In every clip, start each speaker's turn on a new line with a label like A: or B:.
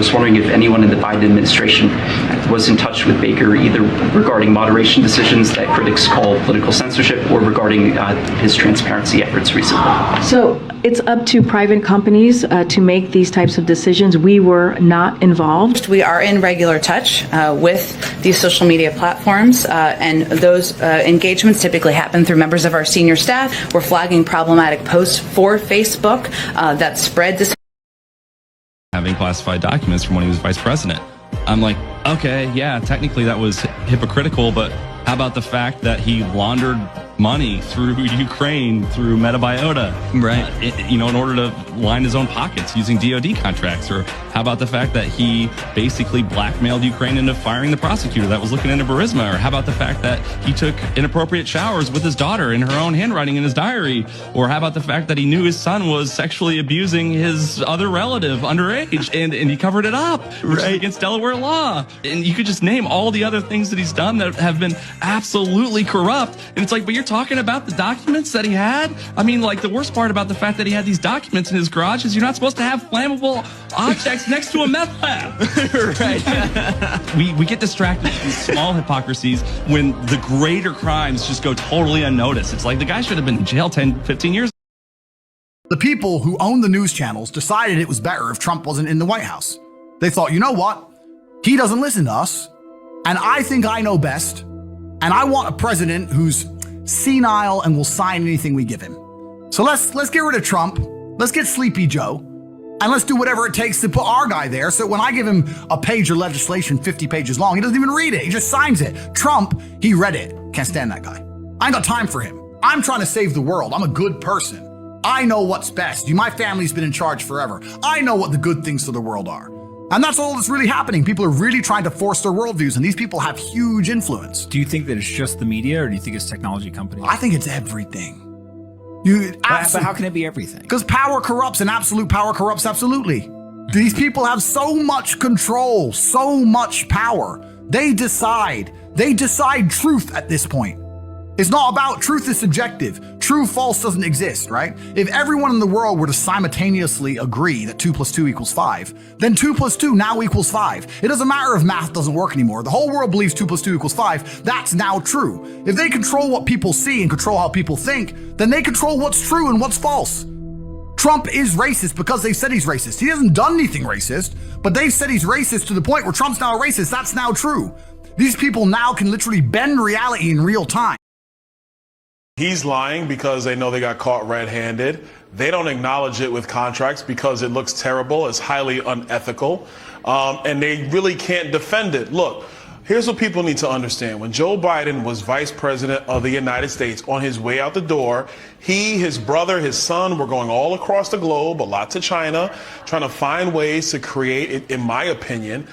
A: was wondering if anyone in the Biden administration was in touch with Baker, either regarding moderation decisions that critics call political censorship or regarding his transparency efforts recently.
B: So it's up to private companies to make these types of decisions. We were not involved.
C: We are in regular touch with these social media platforms, and those engagements typically happen through members of our senior staff. We're flagging problematic posts for Facebook that spread this.
D: Having classified documents from when he was vice president. I'm like, okay, yeah, technically that was hypocritical, but how about the fact that he laundered money through Ukraine, through Metabiota, right? In order to line his own pockets using DoD contracts? Or how about the fact that he basically blackmailed Ukraine into firing the prosecutor that was looking into Burisma? Or how about the fact that he took inappropriate showers with his daughter in her own handwriting in his diary? Or how about the fact that he knew his son was sexually abusing his other relative underage and he covered it up, which is against Delaware law? And you could just name all the other things that he's done that have been absolutely corrupt. And it's like, but you're talking about the documents that he had? I mean, like, the worst part about the fact that he had these documents in his garage is you're not supposed to have flammable objects next to a meth lab. Right. We get distracted with these small hypocrisies when the greater crimes just go totally unnoticed. It's like the guy should have been in jail 10, 15 years.
E: The people who own the news channels decided it was better if Trump wasn't in the White House. They thought, you know what? He doesn't listen to us, and I think I know best, and I want a president who's senile and will sign anything we give him. So let's get rid of Trump. Let's get Sleepy Joe, and let's do whatever it takes to put our guy there. So when I give him a page of legislation 50 pages long, he doesn't even read it. He just signs it. Trump, he read it. Can't stand that guy. I ain't got time for him. I'm trying to save the world. I'm a good person. I know what's best. My family's been in charge forever. I know what the good things for the world are. And that's all that's really happening. People are really trying to force their worldviews, and these people have huge influence.
F: Do you think that it's just the media, or do you think it's technology companies?
E: I think it's everything.
F: But how can it be everything?
E: Because power corrupts, and absolute power corrupts absolutely. These people have so much control, so much power. They decide truth at this point. It's not about truth is subjective. True, false doesn't exist, right? If everyone in the world were to simultaneously agree that 2 + 2 = 5, then 2 + 2 now equals 5. It doesn't matter if math doesn't work anymore. The whole world believes 2 + 2 = 5. That's now true. If they control what people see and control how people think, then they control what's true and what's false. Trump is racist because they said he's racist. He hasn't done anything racist, but they've said he's racist to the point where Trump's now a racist. That's now true. These people now can literally bend reality in real time.
G: He's lying because they know they got caught red-handed. They don't acknowledge it with contracts because it looks terrible. It's highly unethical. And they really can't defend it. Look, here's what people need to understand. When Joe Biden was vice president of the United States, on his way out the door, he, his brother, his son were going all across the globe, a lot to China, trying to find ways to create, in my opinion,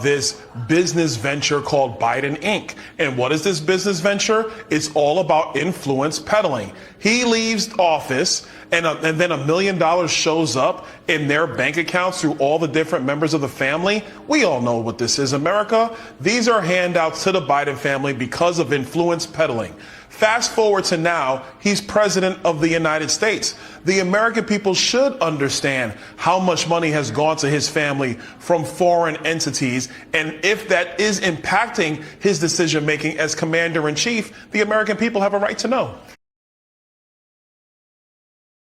G: this business venture called Biden Inc. And what is this business venture? It's all about influence peddling. He leaves office and then $1 million shows up in their bank accounts through all the different members of the family. We all know what this is, America. These are handouts to the Biden family because of influence peddling. Fast forward to now, he's president of the United States. The American people should understand how much money has gone to his family from foreign entities. And if that is impacting his decision making as commander in chief, the American people have a right to know.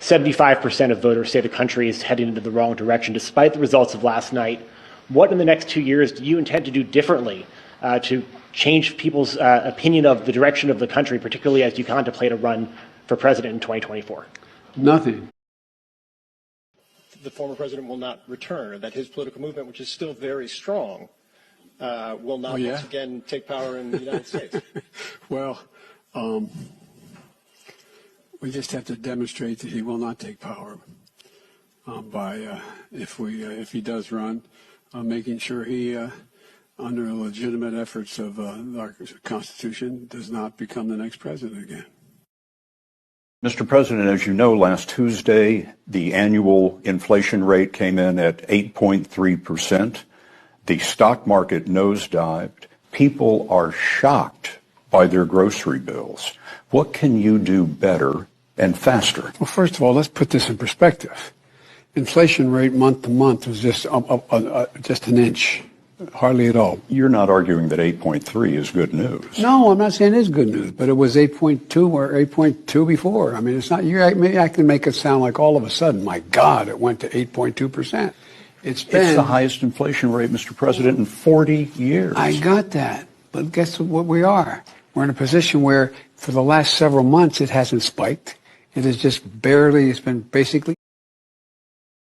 H: 75% of voters say the country is heading into the wrong direction despite the results of last night. What in the next 2 years do you intend to do differently to change people's opinion of the direction of the country, particularly as you contemplate a run for president in 2024?
I: Nothing.
J: The former president will not return, or that his political movement, which is still very strong, will not once again take power in the United States?
I: Well, we just have to demonstrate that he will not take power by, if he does run, making sure he, under legitimate efforts of our Constitution, does not become the next president again.
K: Mr. President, as you know, last Tuesday, the annual inflation rate came in at 8.3%. The stock market nosedived. People are shocked by their grocery bills. What can you do better and faster?
I: Well, first of all, let's put this in perspective. inflation rate month to month was just an inch, hardly at all.
K: You're not arguing that 8.3 is good news.
I: No, I'm not saying it's good news, but it was 8.2 or 8.2 before. I mean, it's not. Maybe I can make it sound like all of a sudden, my God, it went to 8.2%. It's
K: the highest inflation rate, Mr. President, in 40 years.
I: I got that, but guess what we are? We're in a position where for the last several months it hasn't spiked. It is just barely. It's been basically.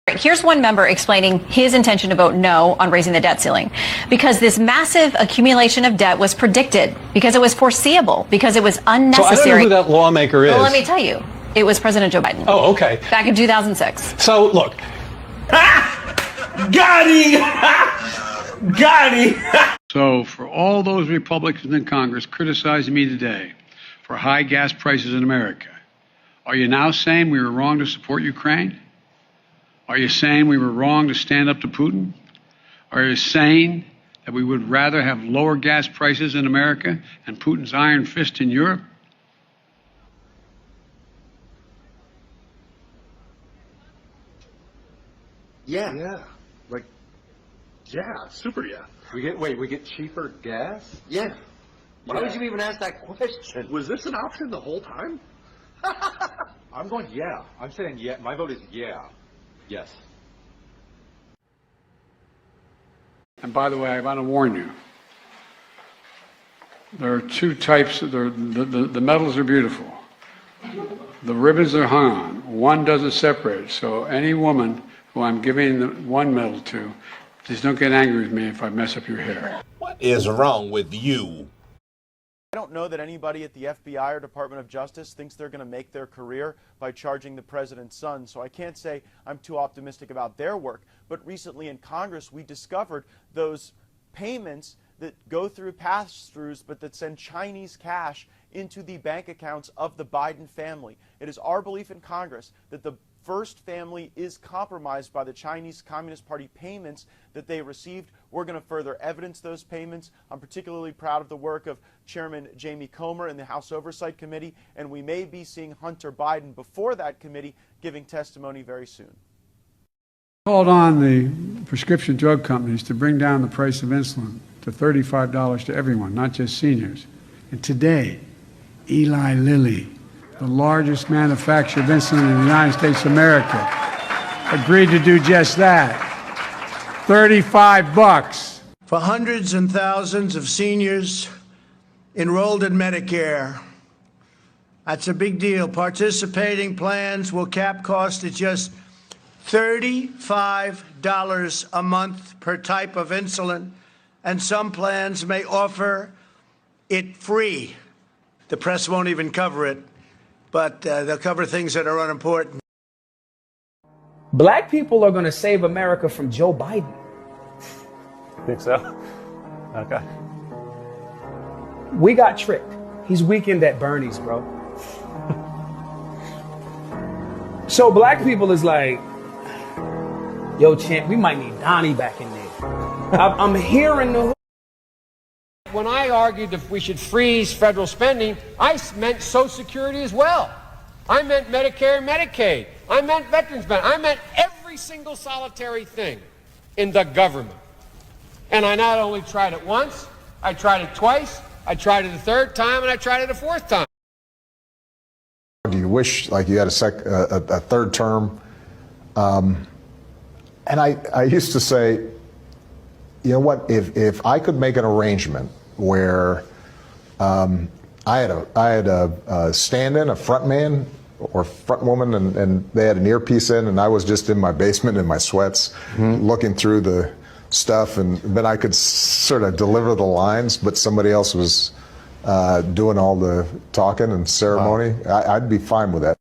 L: Here's one member explaining his intention to vote no on raising the debt ceiling. Because this massive accumulation of debt was predicted, because it was foreseeable, because it was unnecessary.
M: So I don't know who that lawmaker is.
L: Well, let me tell you. It was President Joe Biden.
M: Oh, okay.
L: Back in 2006.
M: So, look.
N: Got him! Got him!
I: So for all those Republicans in Congress criticizing me today for high gas prices in America, are you now saying we were wrong to support Ukraine? Are you saying we were wrong to stand up to Putin? Are you saying that we would rather have lower gas prices in America and Putin's iron fist in Europe?
N: Yeah. Yeah. Like, yeah, super yeah. We get cheaper gas? Yeah. Why would you even ask that question? Was this an option the whole time? I'm going yeah. I'm saying yeah. My vote is yeah. Yes.
I: And by the way, I want to warn you. There are two types. The medals are beautiful. The ribbons are hung on. One doesn't separate. So any woman who I'm giving the one medal to, please don't get angry with me if I mess up your hair.
N: What is wrong with you?
O: I don't know that anybody at the FBI or Department of Justice thinks they're going to make their career by charging the president's son, so I can't say I'm too optimistic about their work. But recently in Congress, we discovered those payments that go through pass-throughs but that send Chinese cash into the bank accounts of the Biden family. It is our belief in Congress that the first family is compromised by the Chinese Communist Party payments that they received. We're going to further evidence those payments. I'm particularly proud of the work of Chairman Jamie Comer in the House Oversight Committee, and we may be seeing Hunter Biden before that committee giving testimony very soon.
I: Called on the prescription drug companies to bring down the price of insulin to $35 to everyone, not just seniors. And today, Eli Lilly, the largest manufacturer of insulin in the United States of America, agreed to do just that. $35.
P: For hundreds and thousands of seniors enrolled in Medicare. That's a big deal. Participating plans will cap cost at just $35 a month per type of insulin, and some plans may offer it free. The press won't even cover it, but they'll cover things that are unimportant.
Q: Black people are going to save America from Joe Biden.
R: Think so? Okay.
Q: We got tricked. He's weakened at Bernie's, bro. So black people is like, yo, champ, we might need Donnie back in there. I'm hearing the...
S: When I argued that we should freeze federal spending, I meant Social Security as well. I meant Medicare and Medicaid. I meant veterans benefits. I meant every single solitary thing in the government. And I not only tried it once, I tried it twice, I tried it a third time, and I tried it a fourth time.
T: Do you wish like you had a third term? And I used to say, you know what, if I could make an arrangement where I had a stand-in, a front man or front woman, and they had an earpiece in, and I was just in my basement in my sweats looking through the stuff, and then I could sort of deliver the lines, but somebody else was doing all the talking and ceremony. Wow. I'd be fine with that.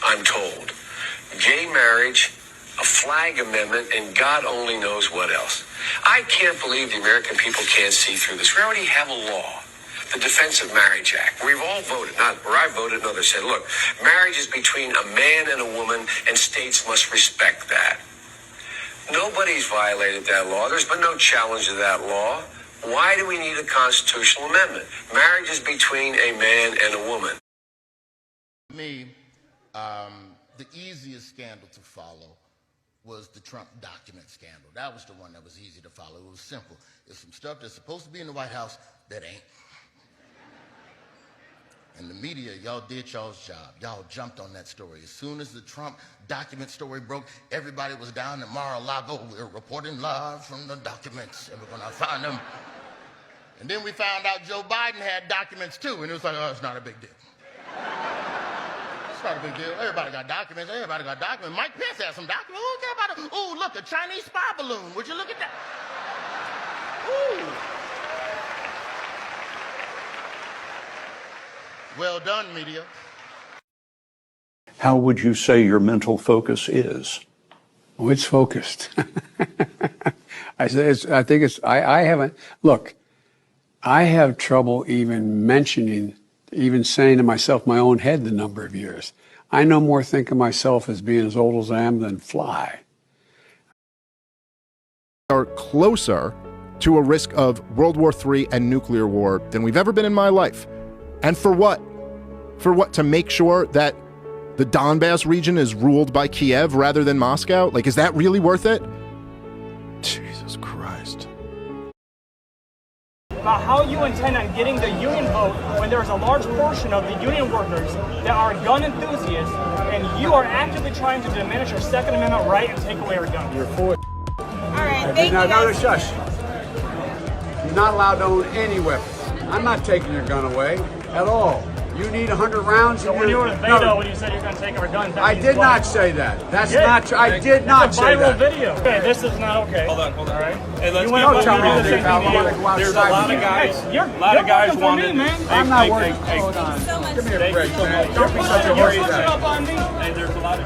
U: I'm told gay marriage, a flag amendment, and God only knows what else. I can't believe the American people can't see through this. We already have a law, the Defense of Marriage Act. We've all voted, not where I voted, and others said, look, marriage is between a man and a woman, and states must respect that. Nobody's violated that law. There's been no challenge to that law. Why do we need a constitutional amendment? Marriage is between a man and a woman.
V: Me,
M: the easiest scandal to follow was the Trump document scandal. That was the one that was easy to follow. It was simple. It's some stuff that's supposed to be in the White House that ain't. And the media, y'all did y'all's job. Y'all jumped on that story. As soon as the Trump document story broke, everybody was down in Mar-a-Lago. We're reporting live from the documents, and we're gonna find them. And then we found out Joe Biden had documents too, and it was like, oh, it's not a big deal. It's not a big deal. Everybody got documents. Everybody got documents. Mike Pence has some documents. Who care about it? Ooh, look, a Chinese spy balloon. Would you look at that? Ooh. Well done, media.
K: How would you say your mental focus is?
I: Oh, it's focused. I haven't, look, I have trouble even saying to myself my own head the number of years. I no more think of myself as being as old as I am than fly.
V: Are closer to a risk of World War III and nuclear war than we've ever been in my life. And for what? For what? To make sure that the Donbass region is ruled by Kiev rather than Moscow? Like, is that really worth it? Jesus Christ.
W: About how you intend on getting the union vote when there's a large portion of the union workers that are gun enthusiasts, and you are actively trying to diminish our Second Amendment right and take away our guns.
I: You're for it.
W: All right, thank you.
I: Now, shush. You're not allowed to own any weapons. I'm not taking your gun away at all. You need 100 rounds.
W: So when you were in Beto, when you said you're going to take our guns,
I: I did not say that. That's not true. I did not say that.
W: It's a viral video. Okay, this is not okay.
R: Hold on.
W: All right.
R: Hey, let's
W: you
R: get
W: tell me
R: on
W: there's
R: a lot of guys.
W: Hey, you're
R: guys
W: working for me,
R: wanted.
W: man.
I: I'm not working. Hold on. Give me a break, man. Don't be such a
W: You're
I: worried
W: switching
I: guy.
W: up on me.
R: Hey, there's a lot of.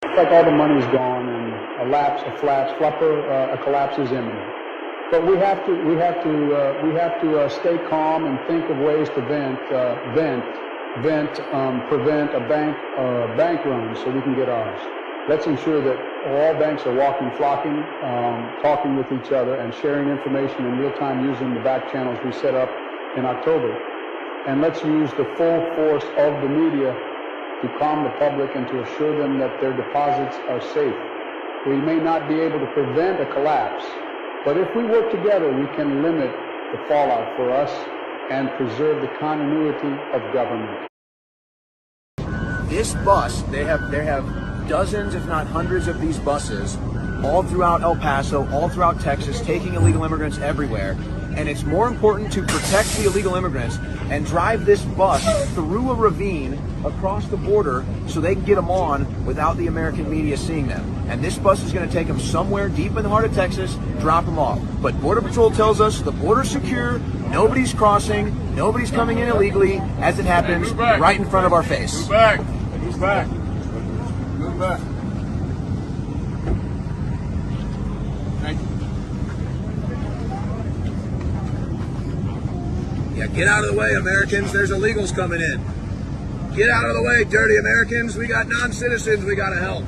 I: It's like all the money's gone and a collapse is imminent. But we have to stay calm and think of ways to prevent a bank run so we can get ours. Let's ensure that all banks are flocking, talking with each other and sharing information in real time using the back channels we set up in October. And let's use the full force of the media to calm the public and to assure them that their deposits are safe. We may not be able to prevent a collapse, but if we work together, we can limit the fallout for us and preserve the continuity of government.
X: This bus, they have dozens, if not hundreds of these buses all throughout El Paso, all throughout Texas, taking illegal immigrants everywhere. And it's more important to protect the illegal immigrants and drive this bus through a ravine across the border so they can get them on without the American media seeing them. And this bus is going to take them somewhere deep in the heart of Texas, drop them off. But Border Patrol tells us the border's secure, nobody's crossing, nobody's coming in illegally as it happens right in front of our face.
N: Move back. Move back. Move back. Thank you.
X: Yeah, get out of the way, Americans. There's illegals coming in. Get out of the way, dirty Americans. We got non-citizens we got to help.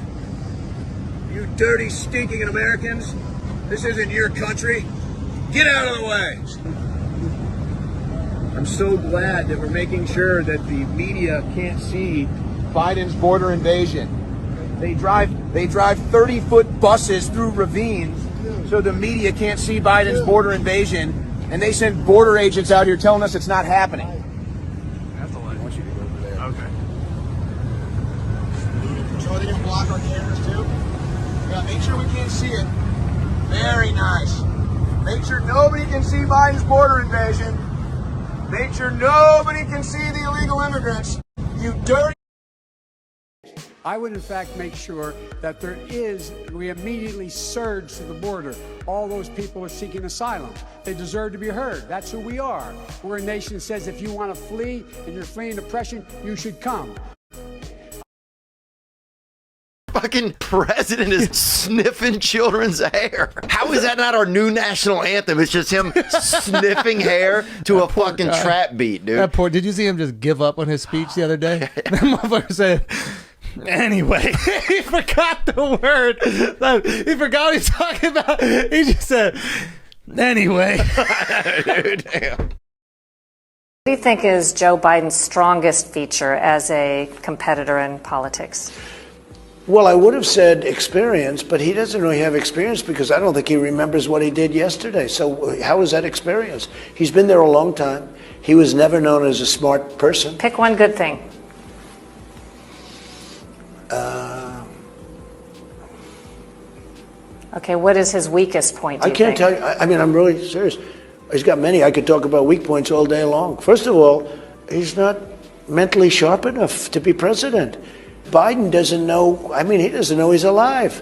X: You dirty, stinking Americans. This isn't your country. Get out of the way. I'm so glad that we're making sure that the media can't see Biden's border invasion. They drive 30-foot buses through ravines so the media can't see Biden's border invasion. And they send border agents out here telling us it's not happening.
N: That's the line. I want you to go over there. Okay.
X: So they can block our cameras too? Yeah, make sure we can't see it. Very nice. Make sure nobody can see Biden's border invasion. Make sure nobody can see the illegal immigrants. You dirty.
I: I would, in fact, make sure that we immediately surge to the border. All those people are seeking asylum. They deserve to be heard. That's who we are. We're a nation that says if you want to flee and you're fleeing oppression, you should come.
Y: Fucking president is sniffing children's hair. How is that not our new national anthem? It's just him sniffing hair to a fucking trap beat, dude.
Z: That poor, did you see him just give up on his speech the other day? That motherfucker said, anyway, he forgot the word. He forgot what he's talking about. He just said, anyway.
Y: Dude, damn.
A: What do you think is Joe Biden's strongest feature as a competitor in politics?
P: Well, I would have said experience, but he doesn't really have experience because I don't think he remembers what he did yesterday. So how is that experience? He's been there a long time. He was never known as a smart person.
A: Pick one good thing. Okay, what is his weakest point, do
P: I
A: you
P: can't
A: think?
P: tell you. I mean, I'm really serious. He's got many. I could talk about weak points all day long. First of all, he's not mentally sharp enough to be president. Biden doesn't know, I mean, he doesn't know he's alive.